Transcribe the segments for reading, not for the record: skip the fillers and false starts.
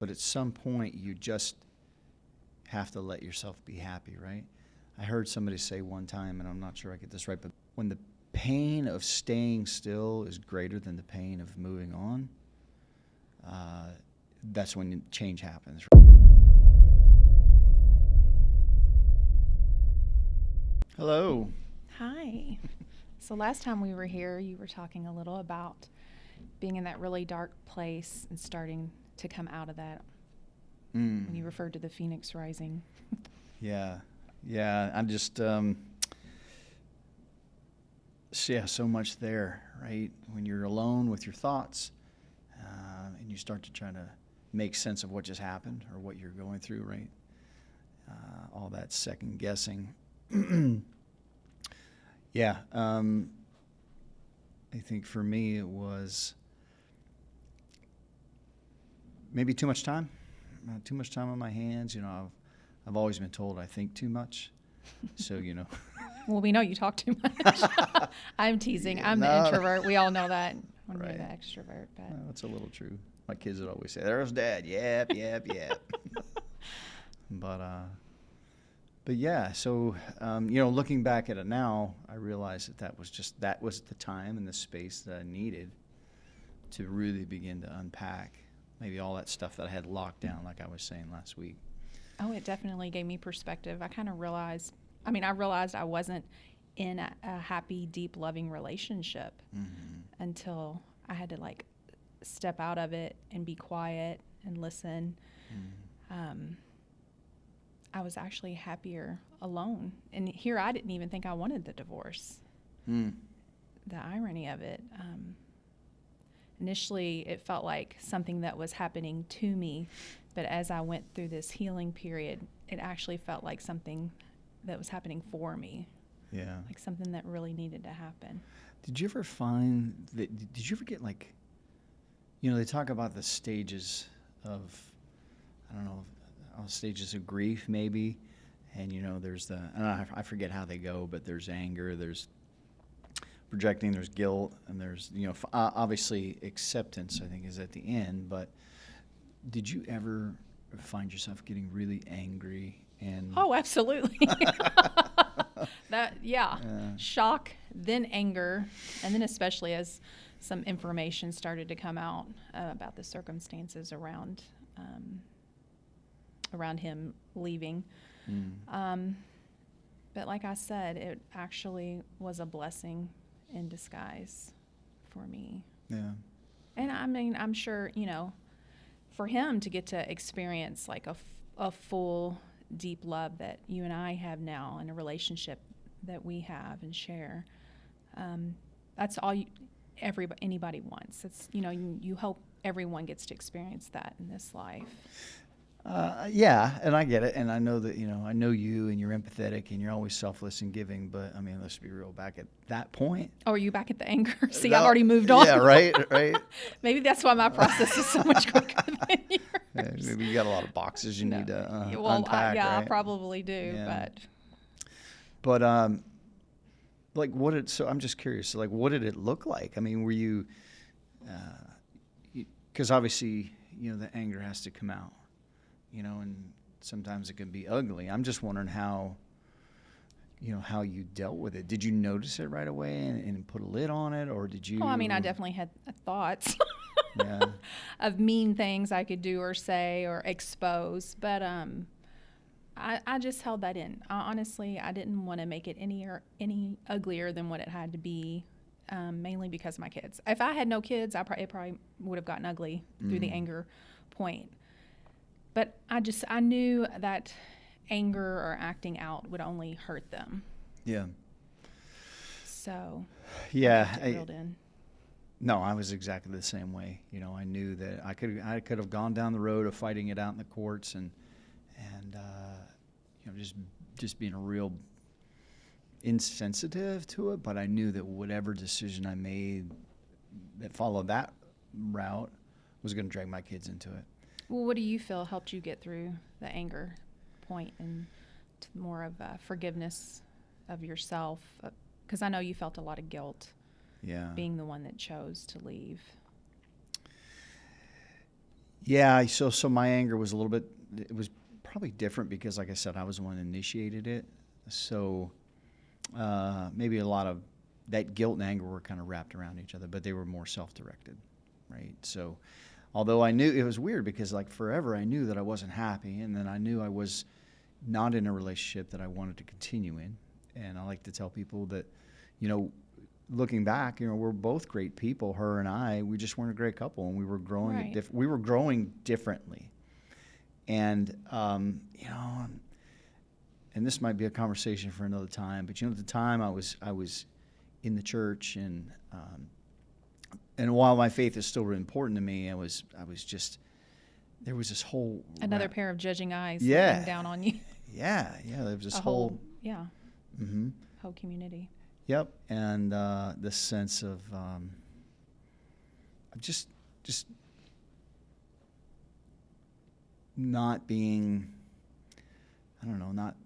But at some point, you just have to let yourself be happy, right? I heard somebody say one time, and I'm not sure I get this right, but when the pain of staying still is greater than the pain of moving on, that's when change happens. Hello. Hi. So last time we were here, you were talking a little about being in that really dark place and starting to come out of that when you referred to the phoenix rising. Yeah. I'm just, so much there, right? When you're alone with your thoughts, and you start to try to make sense of what just happened or what you're going through, right? All that second guessing. I think for me it was maybe too much time on my hands. I've always been told I think too much, so Well, we know you talk too much. I'm teasing. I'm the introvert. We all know that. You're the extrovert. But that's a little true. My kids would always say, "There's Dad, yep." But yeah, so looking back at it now, I realized that was the time and the space that I needed to really begin to unpack maybe all that stuff that I had locked down, like I was saying last week. Oh, it definitely gave me perspective. I kind of realized I wasn't in a happy, deep, loving relationship until I had to step out of it and be quiet and listen. I was actually happier alone. And here I didn't even think I wanted the divorce. The irony of it. Initially, it felt like something that was happening to me. But as I went through this healing period, it actually felt like something that was happening for me. Yeah. Like something that really needed to happen. Did you ever find that, did you ever get they talk about the stages of, I don't know, stages of grief maybe, and there's I forget how they go, but there's anger, there's projecting, there's guilt, and there's obviously acceptance, I think, is at the end. But did you ever find yourself getting really angry? And oh, absolutely. Shock, then anger, and then especially as some information started to come out about the circumstances around him leaving. But like I said, it actually was a blessing in disguise for me. Yeah. And I mean, I'm sure, for him to get to experience a full, deep love that you and I have now in a relationship that we have and share, that's all anybody wants. It's, you hope everyone gets to experience that in this life. And I get it, and I know that I know you, and you're empathetic, and you're always selfless and giving. But I mean, let's be real. Back at that point, oh, are you back at the anger? See, I've already moved on. Yeah, right. Maybe that's why my process is so much quicker than yours. Yeah, maybe you got a lot of boxes you need to unpack. Right? I probably do. Yeah. But so I'm just curious. So, what did it look like? I mean, were you? Because obviously, the anger has to come out. And sometimes it can be ugly. I'm just wondering how you dealt with it. Did you notice it right away and put a lid on it, or did you? Well, I mean, I definitely had thoughts yeah. of mean things I could do or say or expose, but I just held that in. Honestly, I didn't want to make it any uglier than what it had to be, mainly because of my kids. If I had no kids, it probably would have gotten ugly through the anger point. But I knew that anger or acting out would only hurt them. Yeah. So. Yeah. No, I was exactly the same way. I knew that I could have gone down the road of fighting it out in the courts and just being a real insensitive to it. But I knew that whatever decision I made that followed that route was going to drag my kids into it. Well, what do you feel helped you get through the anger point and to more of forgiveness of yourself? Because I know you felt a lot of guilt being the one that chose to leave. Yeah, so my anger was a little bit, it was probably different because, like I said, I was the one that initiated it. So maybe a lot of that guilt and anger were kind of wrapped around each other, but they were more self-directed, right? So although I knew, it was weird because like forever I knew that I wasn't happy, and then I knew I was not in a relationship that I wanted to continue in. And I like to tell people that, you know, looking back, you know, we're both great people, her and I. We just weren't a great couple, and we were growing Right. we were growing differently. And you know, and this might be a conversation for another time. But you know, at the time, I was in the church, and while my faith is still really important to me, I was just, there was this whole Another pair of judging eyes Yeah. looking down on you. yeah, there was this A whole, whole, yeah, hmm whole community. yep, and this sense of just not being, I don't know, not.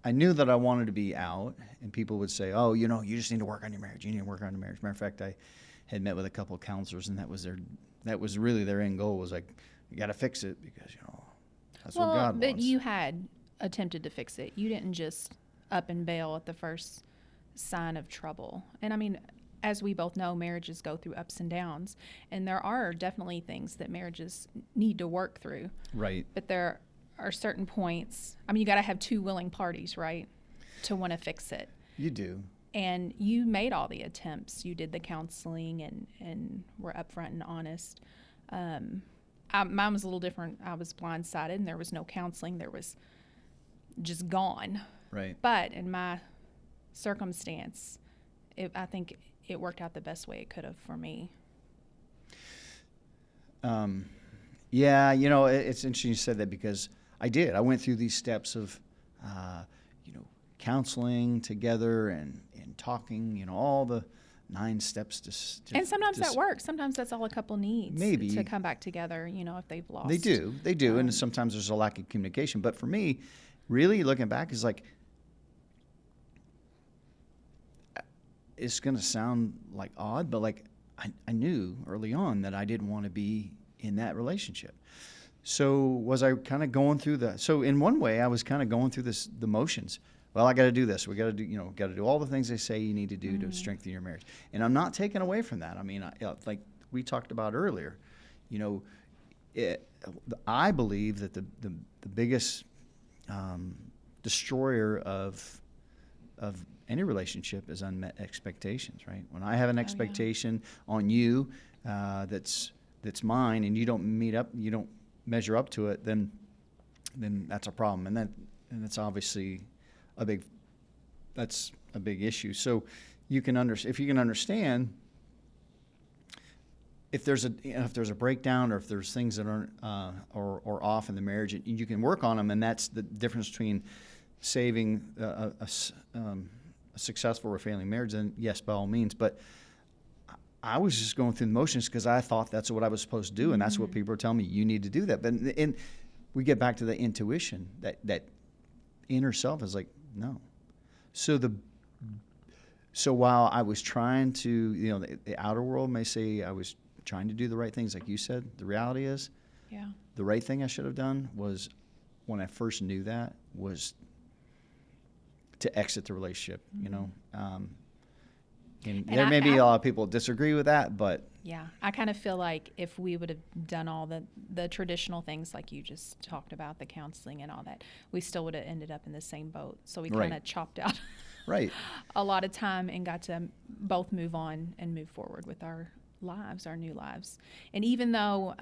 I knew that I wanted to be out, and people would say, "Oh, you know, you just need to work on your marriage. You need to work on your marriage." Matter of fact, I had met with a couple of counselors, and that was really their end goal, was like, you got to fix it because, you know, that's what God But wants. you had attempted to fix it. You didn't just up and bail at the first sign of trouble. And I mean, as we both know, marriages go through ups and downs, and there are definitely things that marriages need to work through. Right. But there are certain points. I mean, you got to have two willing parties, right, to want to fix it. You do. And you made all the attempts. You did the counseling and were upfront and honest. Mine was a little different. I was blindsided, and there was no counseling. There was just gone. Right. But in my circumstance, I think it worked out the best way it could have for me. Yeah, you know, it's interesting you said that because I did. I went through these steps of, you know, counseling together and talking, you know, all the 9 steps to And sometimes that works. Sometimes that's all a couple needs Maybe. to come back together, you know, if they've lost. They do, and sometimes there's a lack of communication. But for me, really looking back, is like, it's going to sound like odd, but like I knew early on that I didn't want to be in that relationship. So was I kind of going through so in one way I was kind of going through the motions. Well, I got to do this. We got to do, you know, got to do all the things they say you need to do to strengthen your marriage. And I'm not taking away from that. I mean, like we talked about earlier, you know, I believe that the biggest destroyer of any relationship is unmet expectations, right? When I have an expectation on you that's mine, and you don't measure up to it, then that's a problem, and that's obviously that's a big issue. So if you can understand if there's a breakdown, or if there's things that aren't or off in the marriage, you can work on them, and that's the difference between saving a successful or failing marriage. Then yes, by all means. But I was just going through the motions because I thought that's what I was supposed to do, and that's what people are telling me, you need to do that. But and we get back to the intuition, that inner self is like, no. So while I was trying to, you know, the outer world may say I was trying to do the right things, like you said, the reality is, the right thing I should have done was, when I first knew that, was to exit the relationship, you know. And there may be a lot of people disagree with that, but yeah, I kind of feel like if we would have done all the traditional things like you just talked about, the counseling and all that, we still would have ended up in the same boat. So we kind of chopped out right. a lot of time and got to both move on and move forward with our lives, our new lives. And even though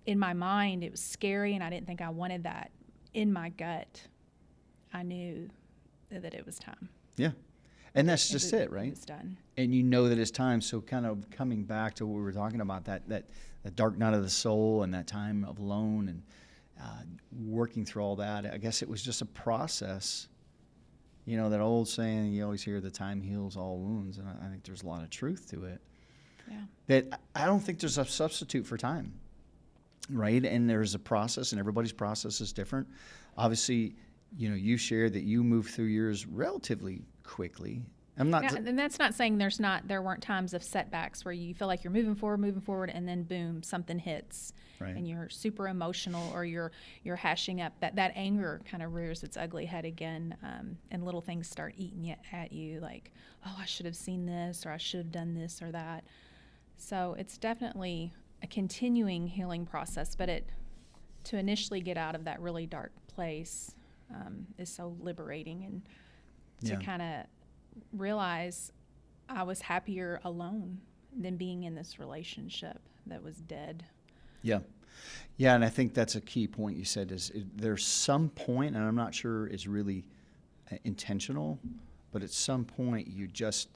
in my mind it was scary and I didn't think I wanted that, in my gut, I knew that it was time. Yeah. And that's just it, right? It was done. And you know that it's time. So kind of coming back to what we were talking about, that dark night of the soul and that time of alone, and working through all that, I guess it was just a process. You know, that old saying, you always hear, the time heals all wounds. And I think there's a lot of truth to it. Yeah. That I don't think there's a substitute for time, right? And there's a process, and everybody's process is different. Obviously, you know, you shared that you moved through yours relatively quickly. I'm not. Yeah, and that's not saying there weren't times of setbacks where you feel like you're moving forward, and then boom, something hits, Right. and you're super emotional, or you're hashing up. That anger kind of rears its ugly head again, and little things start eating at you, like, oh, I should have seen this, or I should have done this or that. So it's definitely a continuing healing process, but to initially get out of that really dark place is so liberating, and to Yeah. kind of realize I was happier alone than being in this relationship that was dead. Yeah. Yeah, and I think that's a key point you said there's some point, and I'm not sure it's really intentional, but at some point you just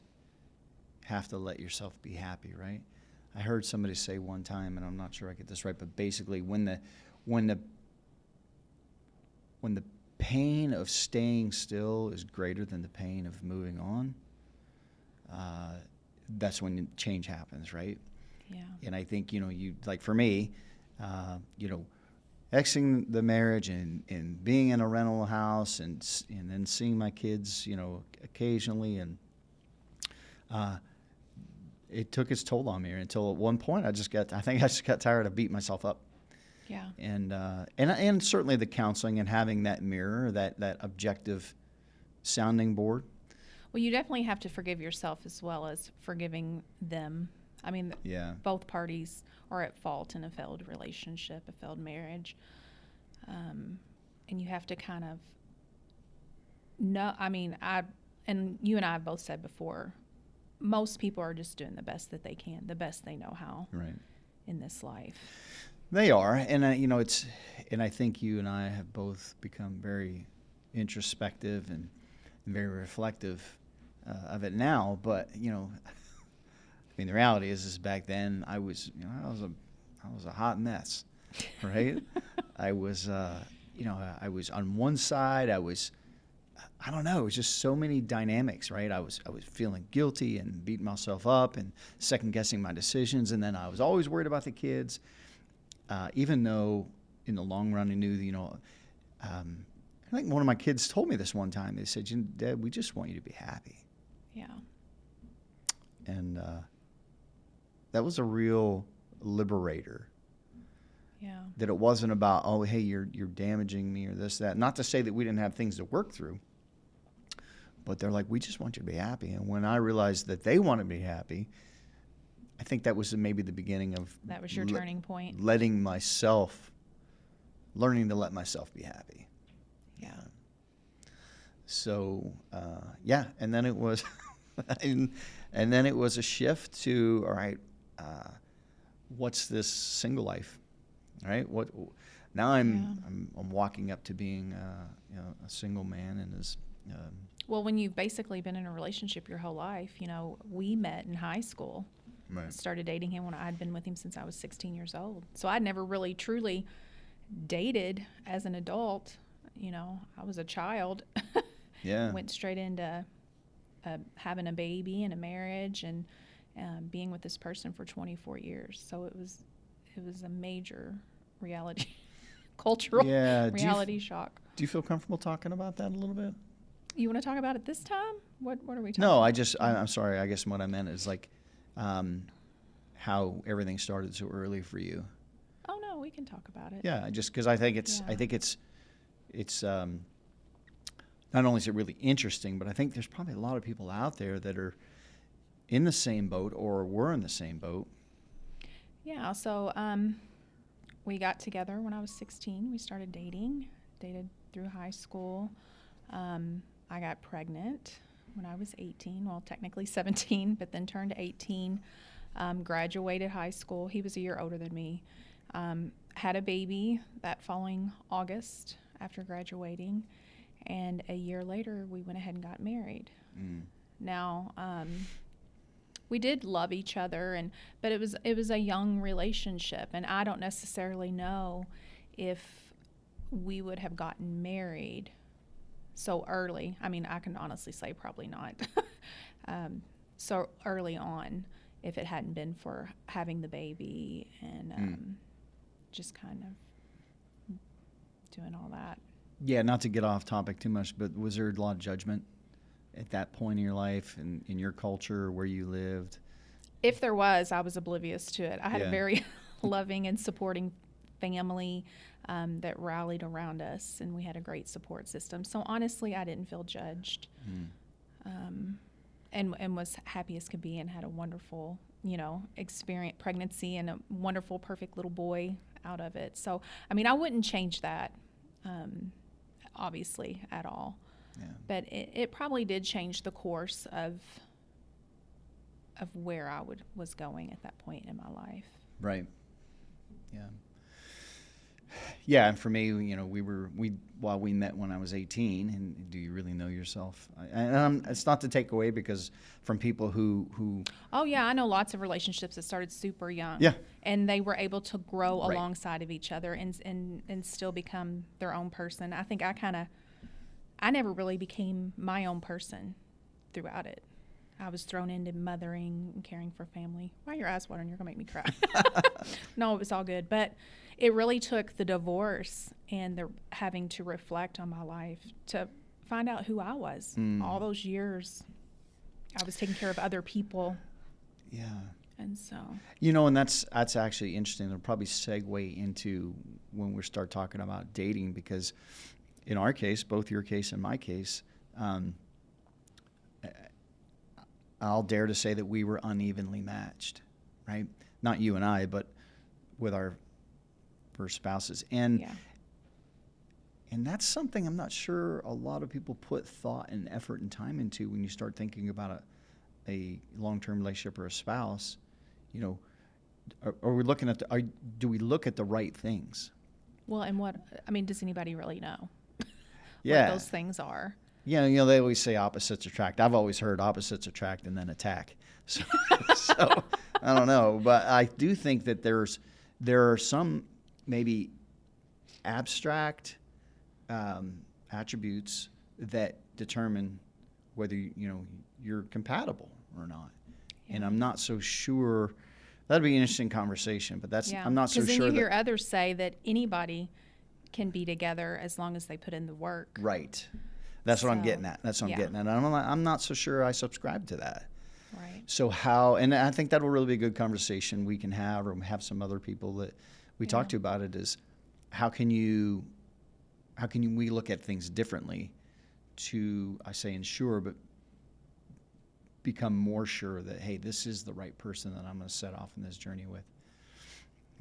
have to let yourself be happy, right? I heard somebody say one time, and I'm not sure I get this right, but basically when the pain of staying still is greater than the pain of moving on, that's when change happens, right? Yeah. And I think, you like for me, exiting the marriage and being in a rental house and then seeing my kids, occasionally, and it took its toll on me until at one point I think I just got tired of beating myself up. Yeah. And certainly the counseling and having that mirror, that objective sounding board. Well, you definitely have to forgive yourself as well as forgiving them. I mean, Yeah. both parties are at fault in a failed relationship, a failed marriage. And you have to kind of know, and you and I have both said before, most people are just doing the best that they can, the best they know how Right. in this life. They are, and and I think you and I have both become very introspective and very reflective of it now. But the reality is back then I was a hot mess, right? I was on one side. I don't know. It was just so many dynamics, right? I was feeling guilty and beating myself up and second guessing my decisions, and then I was always worried about the kids. Even though in the long run I knew, I think one of my kids told me this one time. They said, Dad, we just want you to be happy. Yeah. And that was a real liberator. Yeah. That it wasn't about, oh, hey, you're damaging me or this, that. Not to say that we didn't have things to work through, but they're like, we just want you to be happy. And when I realized that they wanted me happy, I think that was maybe the beginning of That was your turning point. learning to let myself be happy. Yeah. So, and then it was, and then it was a shift to, all right, what's this single life, all right? Now I'm walking up to being, a single man, and as Well, when you've basically been in a relationship your whole life, we met in high school. right. Started dating him when I had been with him since I was 16 years old. So I'd never really truly dated as an adult. I was a child. Yeah. Went straight into having a baby and a marriage and being with this person for 24 years. So it was a major cultural reality shock. Do you feel comfortable talking about that a little bit? You want to talk about it this time? What are we talking No, about? I'm sorry. I guess what I meant is like how everything started so early for you. Oh no, we can talk about it. Yeah, just because I think it's not only is it really interesting, but I think there's probably a lot of people out there that are in the same boat or were in the same boat. Yeah, so we got together when I was 16. We started dated through high school. I got pregnant when I was 18, well, technically 17, but then turned 18, graduated high school. He was a year older than me. Had a baby that following August after graduating, and a year later we went ahead and got married. Now, we did love each other, but it was a young relationship, and I don't necessarily know if we would have gotten married so early. I mean, I can honestly say probably not. So early on, if it hadn't been for having the baby and just kind of doing all that. Yeah, not to get off topic too much, but was there a lot of judgment at that point in your life and in your culture, where you lived? If there was, I was oblivious to it. I had Yeah. a very loving and supporting family that rallied around us, and we had a great support system. So honestly, I didn't feel judged, and was happy as could be, and had a wonderful, experience, pregnancy, and a wonderful, perfect little boy out of it. So, I mean, I wouldn't change that, obviously, at all. Yeah. But it probably did change the course of where I was going at that point in my life. Right. Yeah. Yeah, and for me, while we met when I was 18, and do you really know yourself? It's not to take away, because from people who Oh yeah, I know lots of relationships that started super young. Yeah. And they were able to grow Right. alongside of each other and still become their own person. I think I never really became my own person throughout it. I was thrown into mothering and caring for family. Why are your eyes watering? You're going to make me cry. No, it was all good. But it really took the divorce and the having to reflect on my life to find out who I was. All those years, I was taking care of other people. Yeah. And so. And that's actually interesting. It'll probably segue into when we start talking about dating, because in our case, both your case and my case, I'll dare to say that we were unevenly matched, right? Not you and I, but with our first spouses. And Yeah. and that's something I'm not sure a lot of people put thought and effort and time into when you start thinking about a long-term relationship or a spouse. Are we looking at do we look at the right things? Well, and does anybody really know Yeah. what those things are? They always say opposites attract. I've always heard opposites attract and then attack. So, so I don't know, but I do think that there are some maybe abstract attributes that determine whether you're compatible or not. Yeah. And I'm not so sure. That'd be an interesting conversation, but I'm not so sure. Because then you hear others say that anybody can be together as long as they put in the work. Right. That's what I'm getting at. That's what I'm Yeah. getting at. I'm not so sure I subscribe to that. Right. So and I think that will really be a good conversation we can have, or have some other people that we talk to about it, is how can we look at things differently to, I say ensure, but become more sure that, hey, this is the right person that I'm going to set off in this journey with.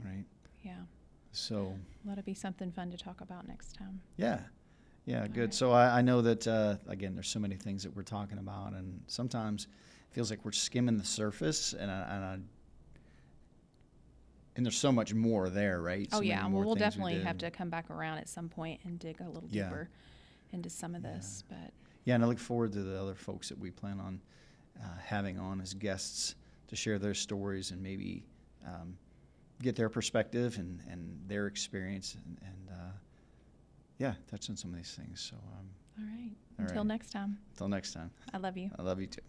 Right. Yeah. So That'll be something fun to talk about next time. yeah. Yeah, good. right. So I know that, again, there's so many things that we're talking about, and sometimes it feels like we're skimming the surface, and there's so much more there, right? Oh So yeah, many well, more we'll things we definitely did. have to come back around at some point and dig a little Yeah. deeper into some of this. But Yeah, and I look forward to the other folks that we plan on having on as guests to share their stories and maybe get their perspective and their experience and touch on some of these things. So, all right, All until right. next time, until next time, I love you. I love you too.